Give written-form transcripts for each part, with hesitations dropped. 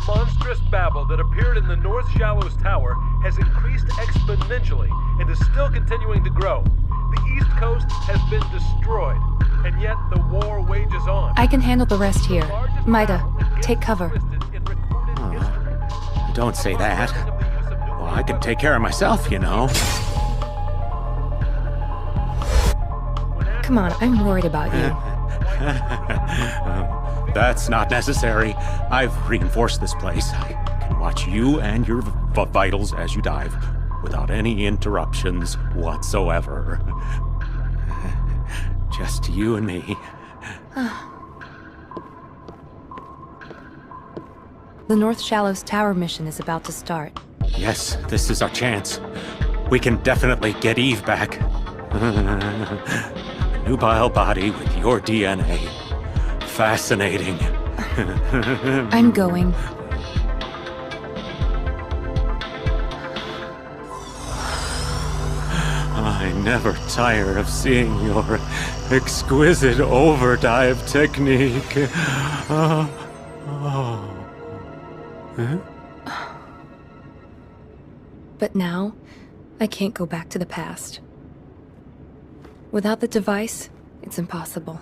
monstrous babble that appeared in the North Shallows Tower has increased exponentially and is still continuing to grow. The East Coast has been destroyed, and yet the war wages on. I can handle the rest here. Mida, take cover. Don't say that. Well, I can take care of myself, you know. Come on, I'm worried about you. That's not necessary. I've reinforced this place. I can watch you and your vitals as you dive without any interruptions whatsoever. Just you and me. The North Shallows Tower mission is about to start. Yes, this is our chance. We can definitely get Eve back. A nubile body with your DNA. Fascinating. I'm going. I never tire of seeing your exquisite overdive technique. Huh? But now, I can't go back to the past. Without the device, it's impossible.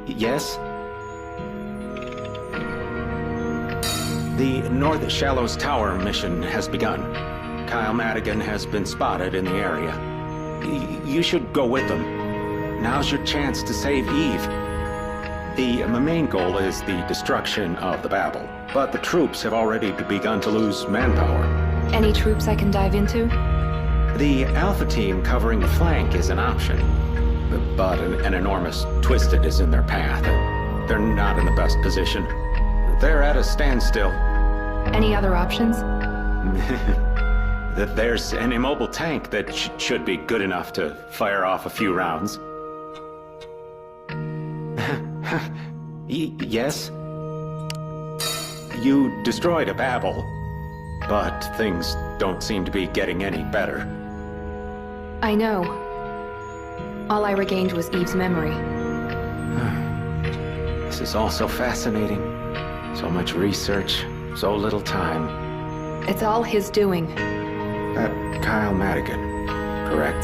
Yes? The North Shallows Tower mission has begun. Kyle Madigan has been spotted in the area. You should go with them. Now's your chance to save Eve. The main goal is the destruction of the Babel, but the troops have already begun to lose manpower. Any troops I can dive into? The Alpha team covering the flank is an option, but an enormous Twisted is in their path. They're not in the best position. They're at a standstill. Any other options? There's an immobile tank that should be good enough to fire off a few rounds. Yes? You destroyed a Babel, but things don't seem to be getting any better. I know. All I regained was Eve's memory. This is all so fascinating. So much research, so little time. It's all his doing. Kyle Madigan, correct?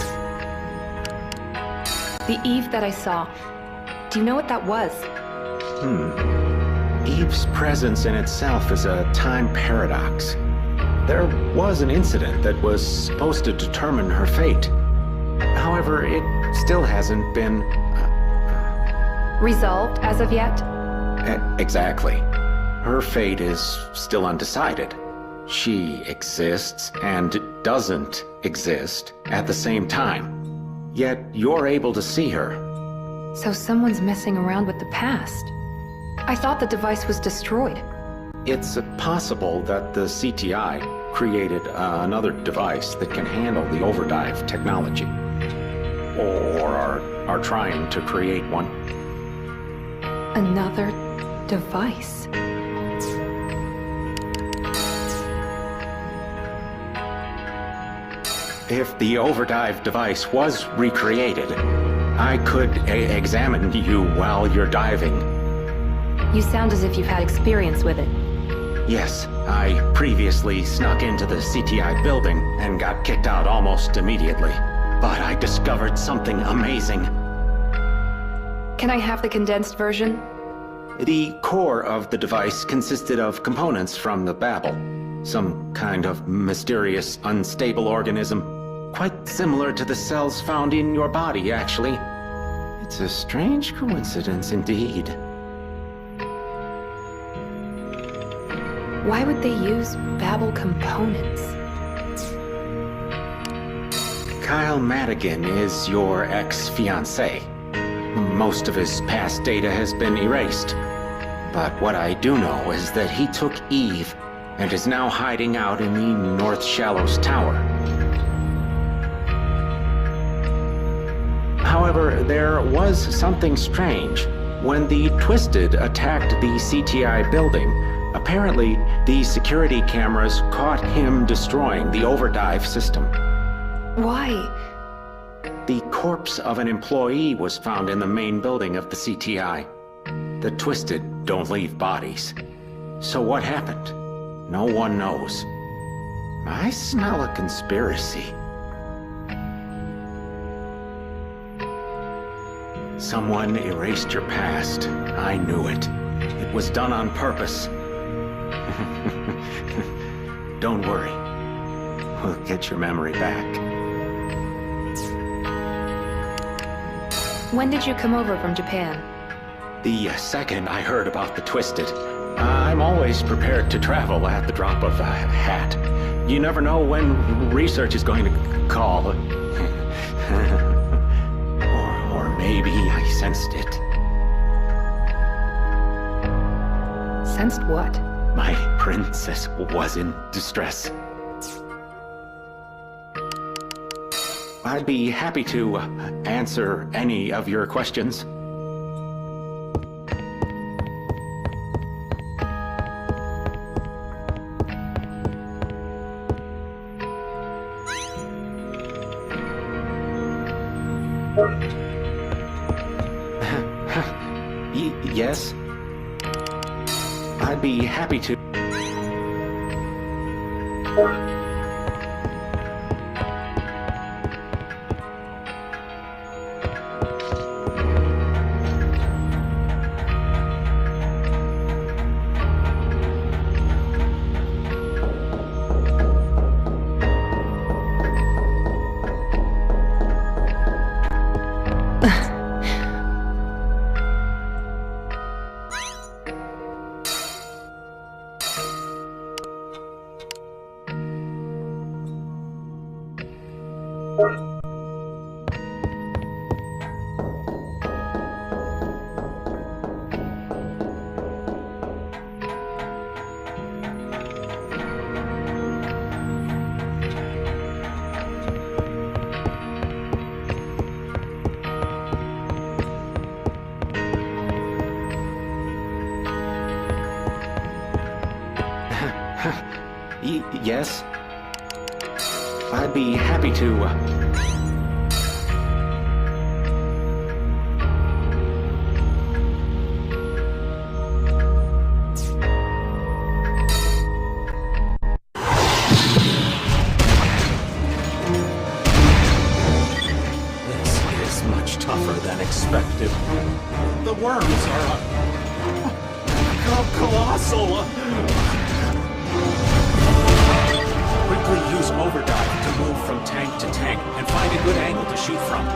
The Eve that I saw. Do you know what that was? Eve's presence in itself is a time paradox. There was an incident that was supposed to determine her fate. However, it still hasn't been... resolved as of yet? Exactly. Her fate is still undecided. She exists and doesn't exist at the same time. Yet you're able to see her. So someone's messing around with the past. I thought the device was destroyed. It's possible that the CTI created another device that can handle the overdive technology. Or are trying to create one. Another device? If the overdrive device was recreated, I could examine you while you're diving. You sound as if you've had experience with it. Yes, I previously snuck into the CTI building and got kicked out almost immediately. But I discovered something amazing. Can I have the condensed version? The core of the device consisted of components from the Babel. Some kind of mysterious, unstable organism. Quite similar to the cells found in your body, actually. It's a strange coincidence indeed. Why would they use Babel components? Kyle Madigan is your ex-fiancé. Most of his past data has been erased. But what I do know is that he took Eve and is now hiding out in the North Shallows Tower. However, there was something strange. When the Twisted attacked the CTI building, apparently the security cameras caught him destroying the overdive system. Why? The corpse of an employee was found in the main building of the CTI. The Twisted don't leave bodies. So what happened? No one knows. I smell a conspiracy. Someone erased your past. I knew it. It was done on purpose. Don't worry. We'll get your memory back. When did you come over from Japan? The second I heard about the Twisted. I'm always prepared to travel at the drop of a hat. You never know when research is going to call. or maybe I sensed it. Sensed what? My princess was in distress. I'd be happy to answer any of your questions. Yes? I'd be happy to. Yes? I'd be happy to. This is much tougher than expected. The worms are colossal. Quickly use overdrive to move from tank to tank and find a good angle to shoot from.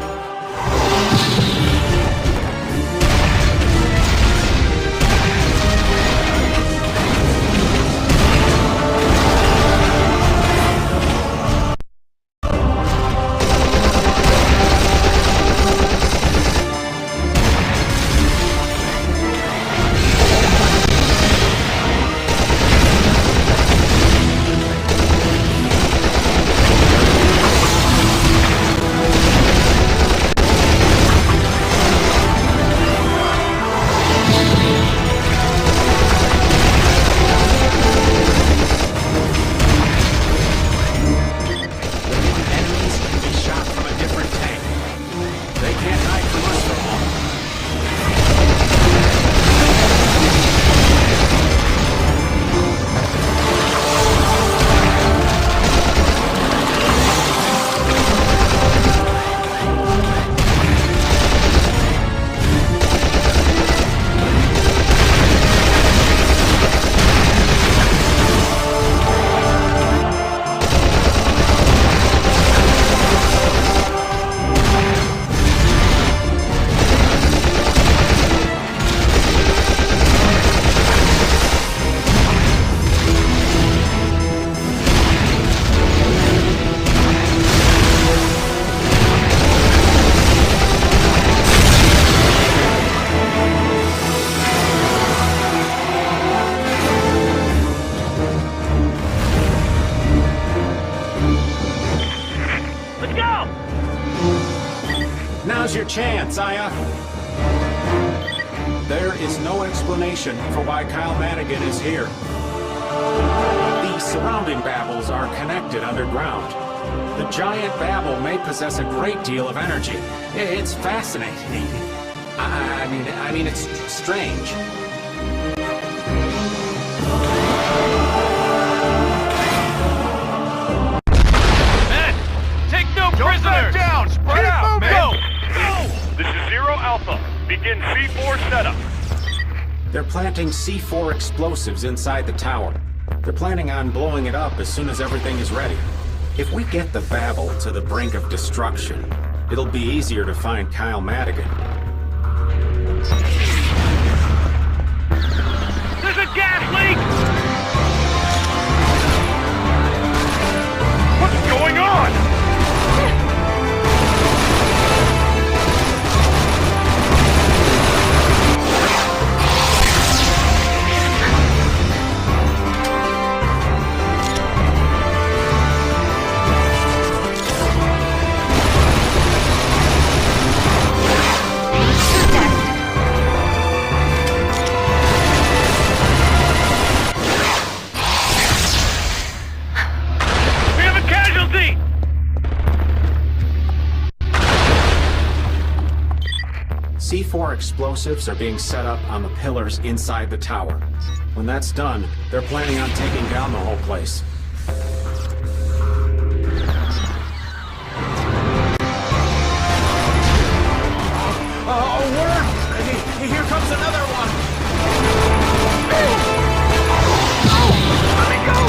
chance, Aya? There is no explanation for why Kyle Madigan is here. The surrounding babbles are connected underground. The giant babble may possess a great deal of energy. It's fascinating. I mean, it's strange. Men, take no prisoners! Back down! Spread out, man! Go! This is Zero Alpha. Begin C4 setup. They're planting C4 explosives inside the tower. They're planning on blowing it up as soon as everything is ready. If we get the babble to the brink of destruction, it'll be easier to find Kyle Madigan. There's a gas leak! What's going on? C4 explosives are being set up on the pillars inside the tower. When that's done, they're planning on taking down the whole place. Oh, worm! Here comes another one! Let me go!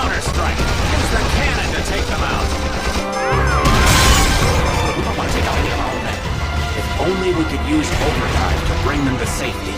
counter-strike. Use the cannon to take them out. We don't want to take out any of our own men. If only we could use overdrive to bring them to safety.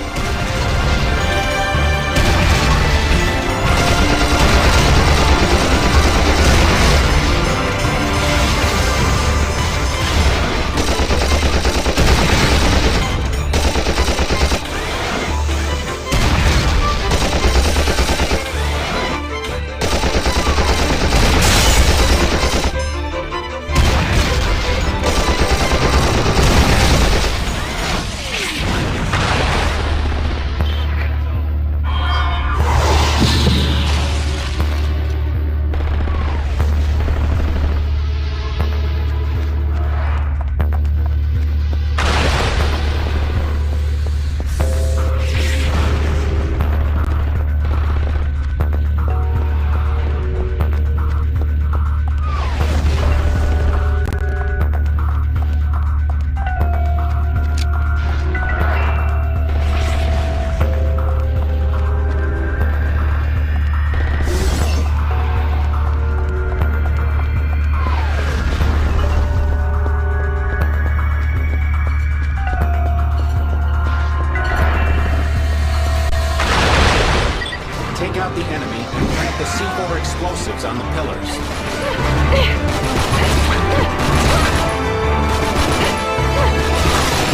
Take out the enemy and plant the C4 explosives on the pillars.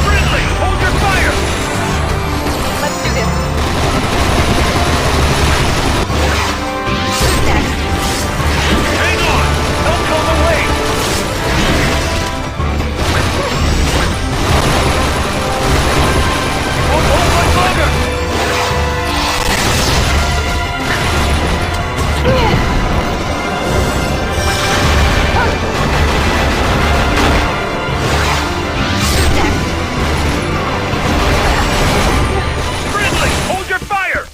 Friendly, hold your fire! Let's do this. Who's next? Hang on! Help's on the way! Won't hold much longer! Friendly, hold your fire!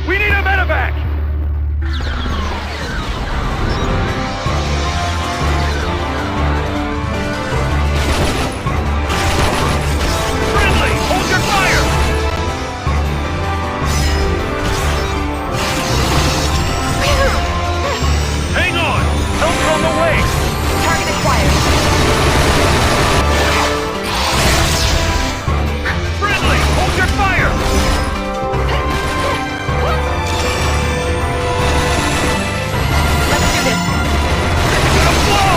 We need a medevac! Friendly, hold your fire! Hang on! Help's on the way! Target acquired. Friendly, hold your fire! Let's do this. Gonna blow!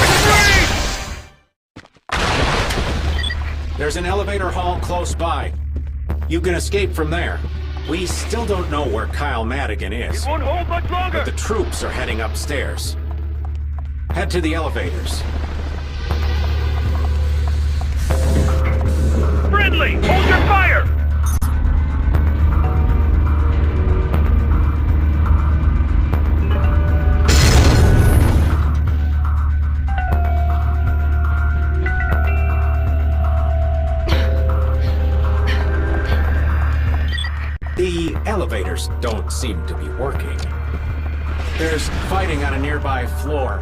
Retreat! There's an elevator hall close by. You can escape from there. We still don't know where Kyle Madigan is, Won't hold much longer! but the troops are heading upstairs. Head to the elevators. Friendly, hold your fire! The elevators don't seem to be working. There's fighting on a nearby floor.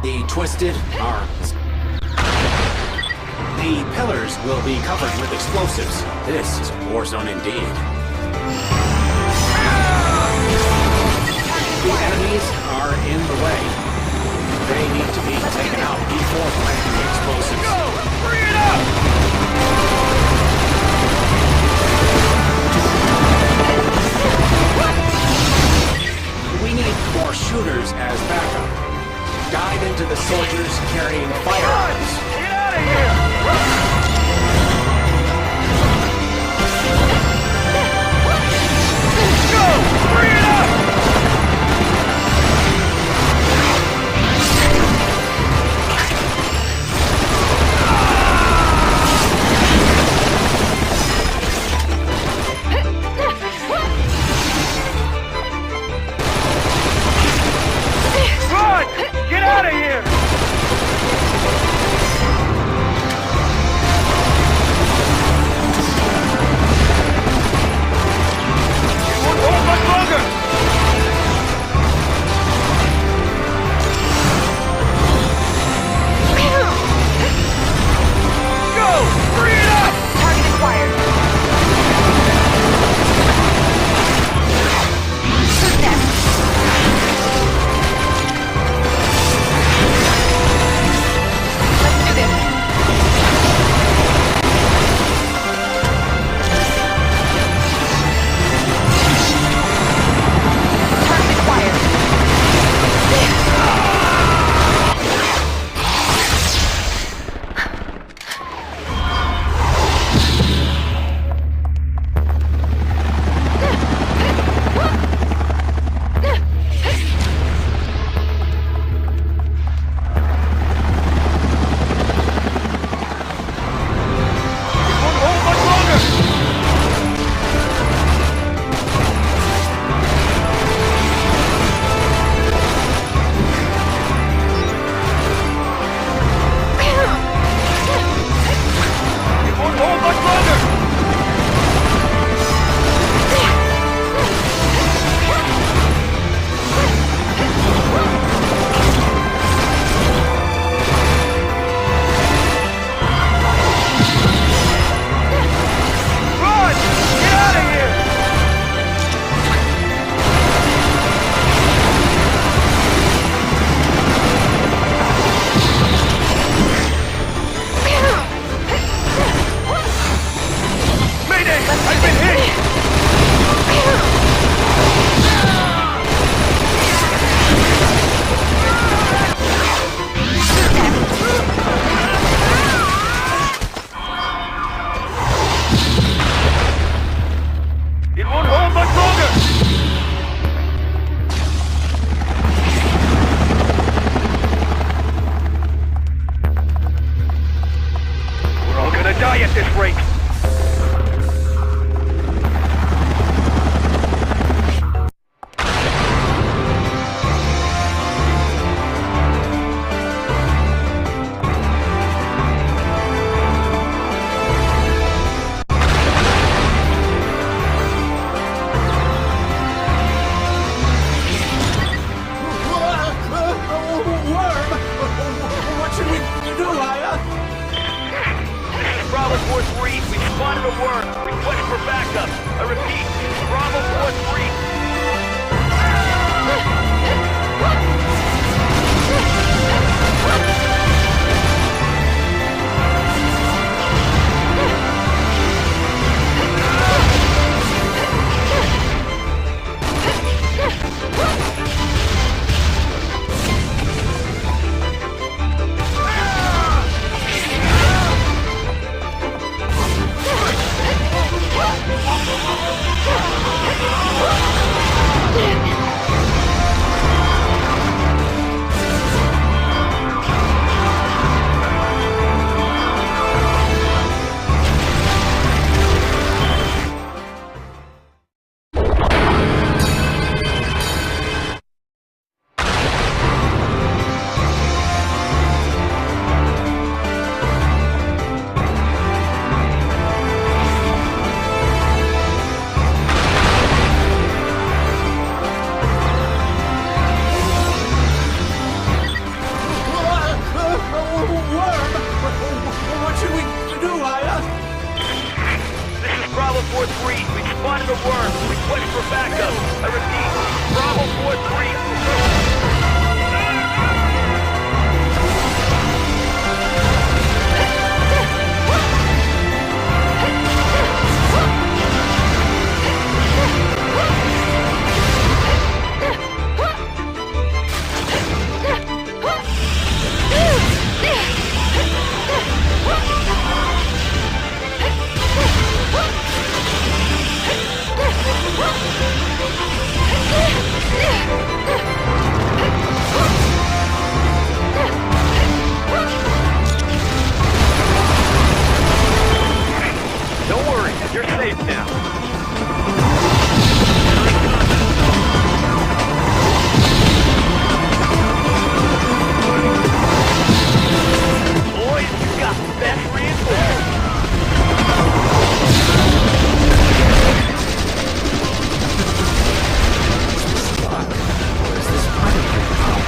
The twisted are... The pillars will be covered with explosives. This is a war zone indeed. The enemies are in the way. They need to be taken out before planting the explosives. Go! Bring it up! We need more shooters as backup. Dive into the soldiers carrying firearms. Get out of here! Go! Bring it up! Run! Get out of here! It won't hold much longer! backup. I repeat, Bravo 4-3. What should we do, Aya? This is Bravo 4-3. We spotted a worm. Request for backup. I repeat, Bravo 4-3. Don't worry, you're safe now. Boys, you got the best reinforcements. Where's this pirate thing from?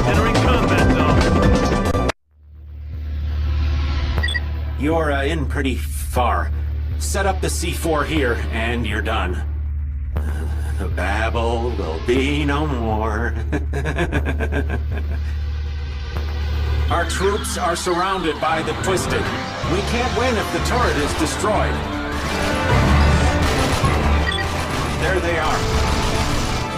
Entering combat zone. You're in pretty far. Set up the C4 here, and you're done. The babble will be no more. Our troops are surrounded by the Twisted. We can't win if the turret is destroyed. There they are.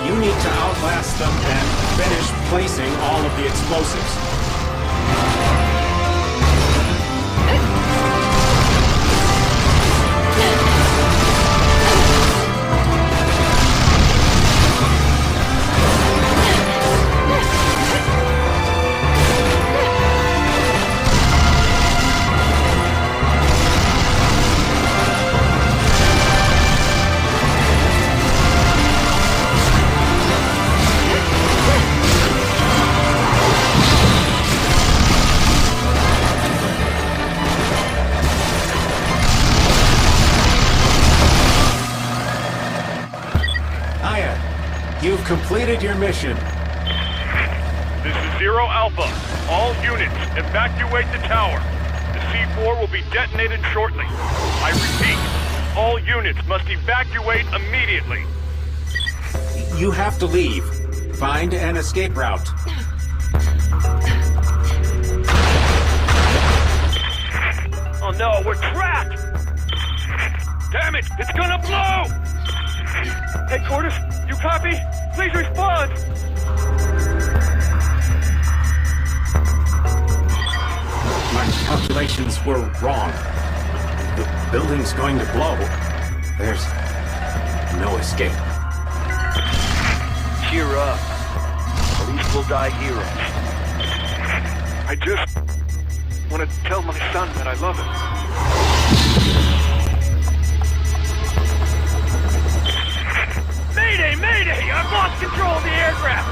You need to outlast them and finish placing all of the explosives. You've completed your mission. This is Zero Alpha. All units, evacuate the tower. The C4 will be detonated shortly. I repeat, all units must evacuate immediately. You have to leave. Find an escape route. Oh no, we're trapped! Damn it, it's gonna blow! Headquarters, you copy? Please respond! My calculations were wrong. The building's going to blow. There's no escape. Cheer up. At least we'll die heroes. I just want to tell my son that I love him. Mayday! Mayday! I've lost control of the aircraft!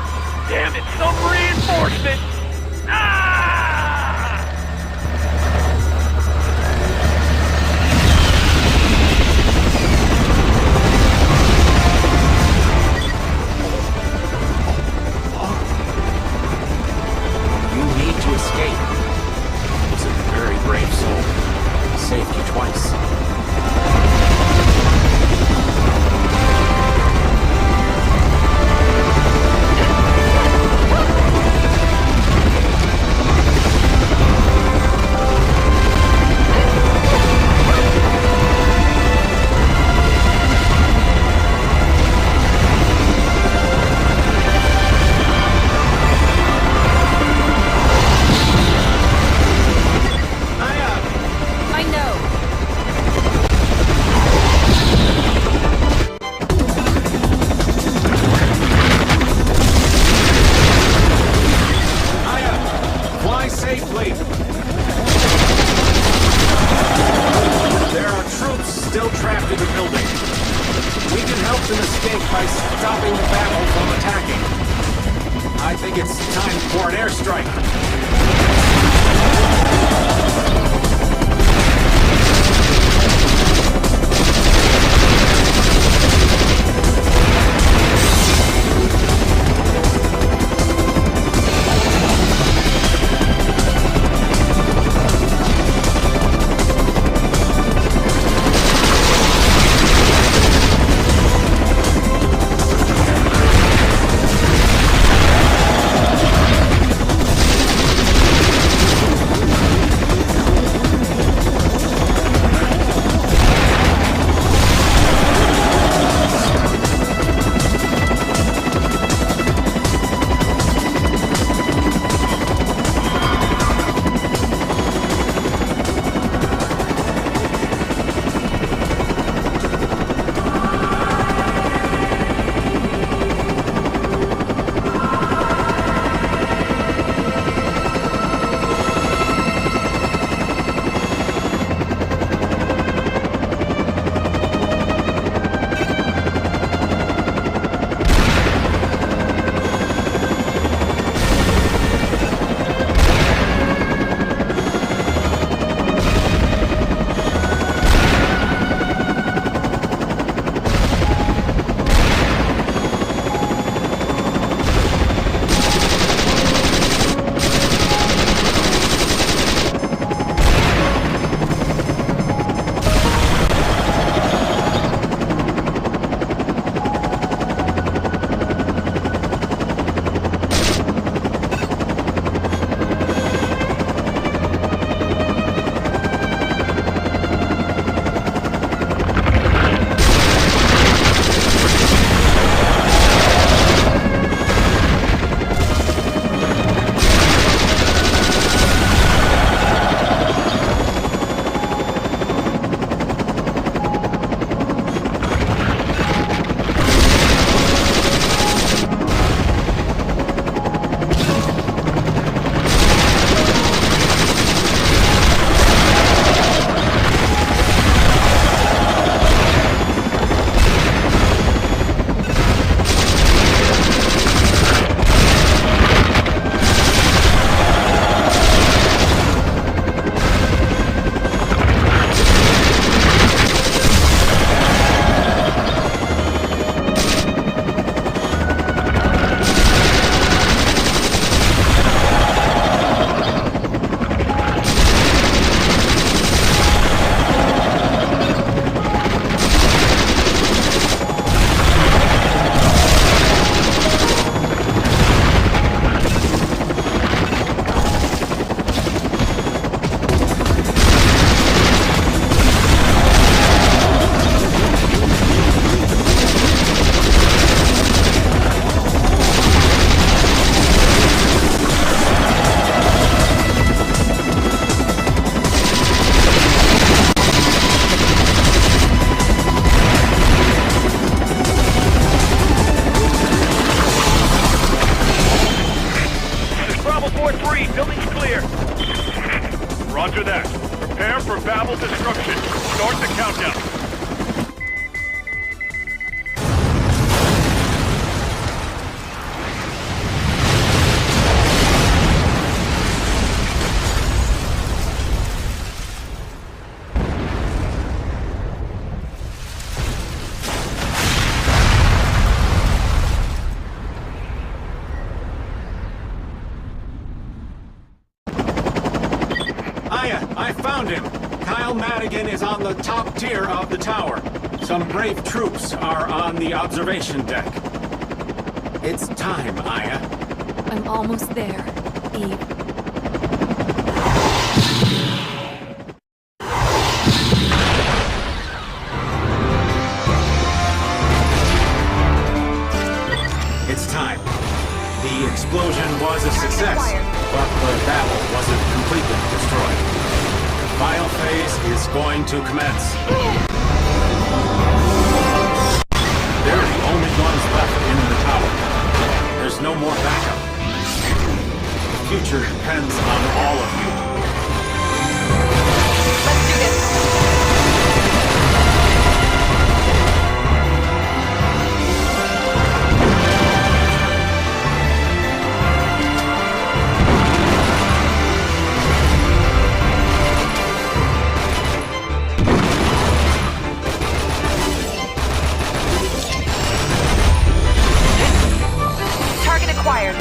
Damn it! Some reinforcement! Ah! You need to escape. He's a very brave soul. He saved you twice. I know. Aya, fly safely. There are troops still trapped in the building. We can help them escape by stopping the battle from attacking. I think it's time for an airstrike. Babel destruction. Start the countdown. I found him! Kyle Madigan is on the top tier of the tower. Some brave troops are on the observation deck. It's time, Aya. I'm almost there, Eve. It's time. The explosion was a success, but the battle wasn't completely destroyed. The final phase is going to commence. They're the only ones left in the tower. There's no more backup. The future depends on all of you. Let's do this. Target acquired.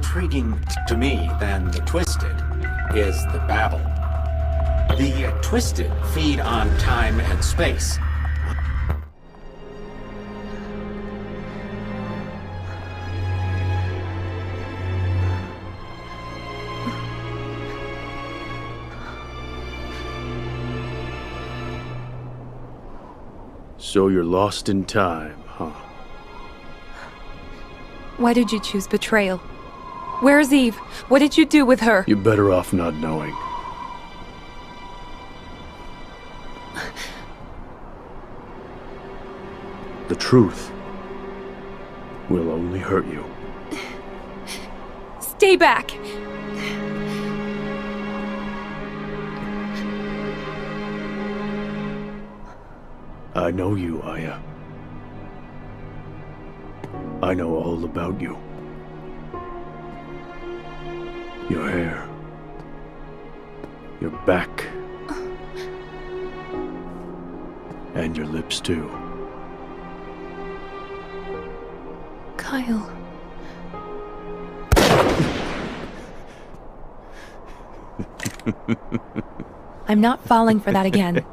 intriguing to me than the Twisted is the Babel. The Twisted feed on time and space. So you're lost in time, huh? Why did you choose betrayal? Where's Eve? What did you do with her? You're better off not knowing. The truth will only hurt you. Stay back! I know you, Aya. I know all about you. Your hair. Your back. And your lips, too. Kyle. I'm not falling for that again.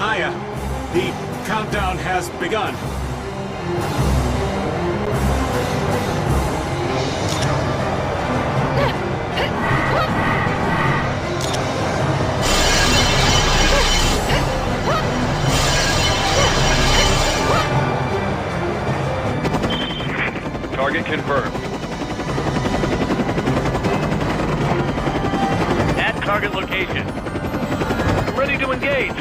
Aya, the countdown has begun. Target confirmed. At target location. Ready to engage.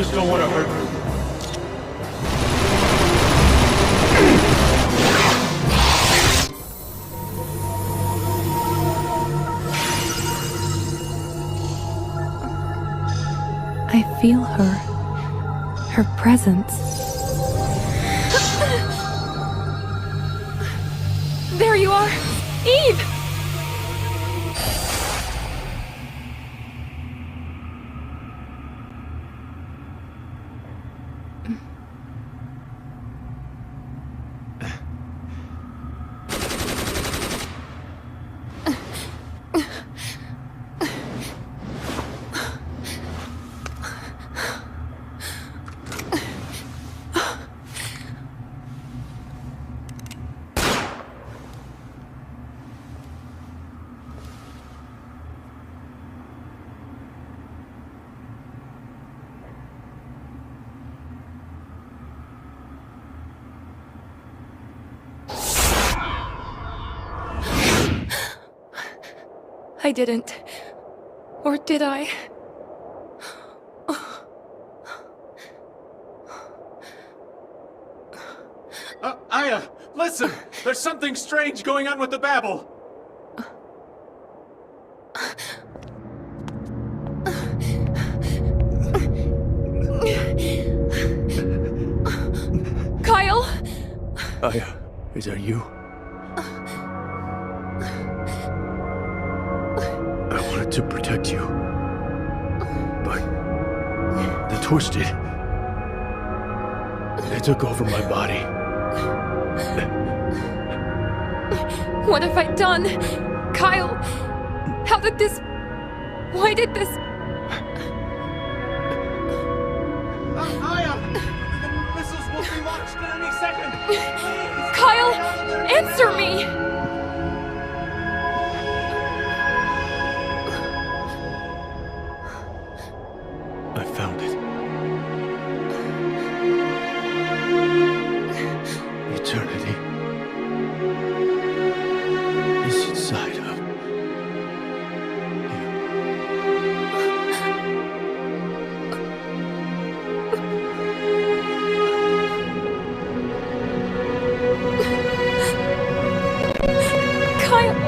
just don't want to hurt you. I feel her. Her presence. There you are! Eve! I didn't. Or did I? Aya, listen! There's something strange going on with the babble! Kyle? Aya, is that you? I wanted to protect you. But the twisted. They took over my body. What have I done? Kyle, how did this... Why did this... Aya! The missiles will be launched in any second! Please! Kyle, answer me! I found it. Eternity is inside of you. Kyle!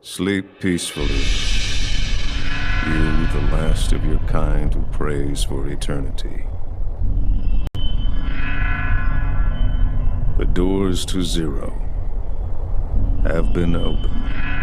Sleep peacefully, you, the last of your kind who prays for eternity. The doors to Zero have been opened.